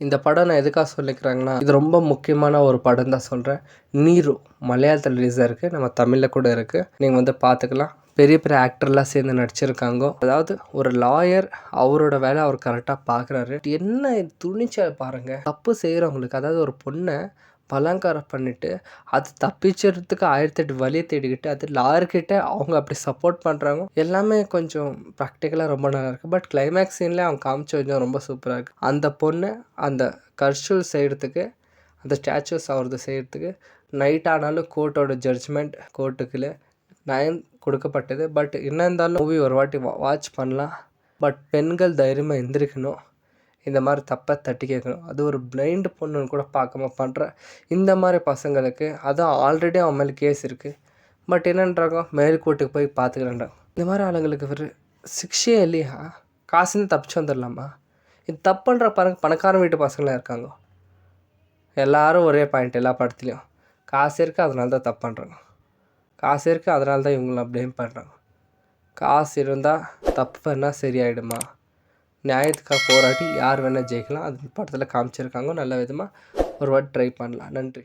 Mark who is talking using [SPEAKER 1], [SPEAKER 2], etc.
[SPEAKER 1] இந்த படம் நான் எதுக்காக சொல்லிக்கிறேங்கன்னா, இது ரொம்ப முக்கியமான ஒரு படம் தான் சொல்கிறேன். நீரு மலையாளத்தில் ரிலீஸ் ஆயிருக்கு, நம்ம தமிழில் கூட இருக்குது. நீங்கள் வந்து பார்த்துக்கலாம். பெரிய பெரிய ஆக்டர்லாம் சேர்ந்து நடிச்சிருக்காங்க. அதாவது ஒரு லாயர், அவரோட வேலை அவர் கரெக்டாக பார்க்குறாரு. என்ன துணிச்சல் பாருங்கள். தப்பு செய்கிறவங்களுக்கு, அதாவது ஒரு பொண்ணை பலாத்காரம் பண்ணிவிட்டு அது தப்பிச்சுறதுக்கு 1008 வழியை தேடிக்கிட்டு அது லாயர்கிட்ட அவங்க அப்படி சப்போர்ட் பண்ணுறாங்க. எல்லாமே கொஞ்சம் ப்ராக்டிக்கலாக ரொம்ப நல்லா இருக்குது. பட் கிளைமேக்ஸ் சீனில் அவங்க காமிச்ச கொஞ்சம் ரொம்ப சூப்பராக இருக்குது. அந்த பொண்ணை அந்த கர்ஷூல் செய்கிறதுக்கு, அந்த ஸ்டாச்சுஸ் அவரது செய்கிறதுக்கு நைட் ஆனாலும் கோர்ட்டோட ஜட்ஜ்மெண்ட் கோர்ட்டுக்குள்ளே நயன் கொடுக்கப்பட்டது. பட் என்ன இருந்தாலும் மூவி ஒரு வாட்டி வாட்ச் பண்ணலாம். பட் பெண்கள் தைரியமாக எந்திரிக்கணும், இந்த மாதிரி தப்பை தட்டி கேட்கணும். அது ஒரு பிளைண்டு பொண்ணுன்னு கூட பார்க்காம பண்ணுற இந்த மாதிரி பசங்களுக்கு, அதுவும் ஆல்ரெடி அவன் மேலே கேஸ் இருக்குது. பட் என்னன்றாங்க, மேல்கோர்ட்டுக்கு போய் பார்த்துக்கிறேன்றாங்க. இந்த மாதிரி ஆளுங்களுக்கு ஒரு சிக்ஷையே இல்லையா? காசுன்னு தப்பிச்சு வந்துடலாமா? இது தப்புன்ற பாருங்க. பணக்கார வீட்டு பசங்களாம் இருக்காங்க. எல்லோரும் ஒரே பாயிண்ட் எல்லா படத்துலையும். காசு இருக்குது அதனால தான் தப்பு பண்ணுறாங்க. காசு இருக்குது அதனால தான் இவங்களாம் ப்ளேம் பண்ணுறாங்க. காசு இருந்தால் தப்பு பண்ணால் சரியாயிடுமா? நியாயத்துக்காக போராட்டி யார் வேணால் ஜெயிக்கலாம். அது படத்தில் காமிச்சிருக்காங்க. நல்ல விதமாக ஒரு வாட்டி ட்ரை பண்ணலாம். நன்றி.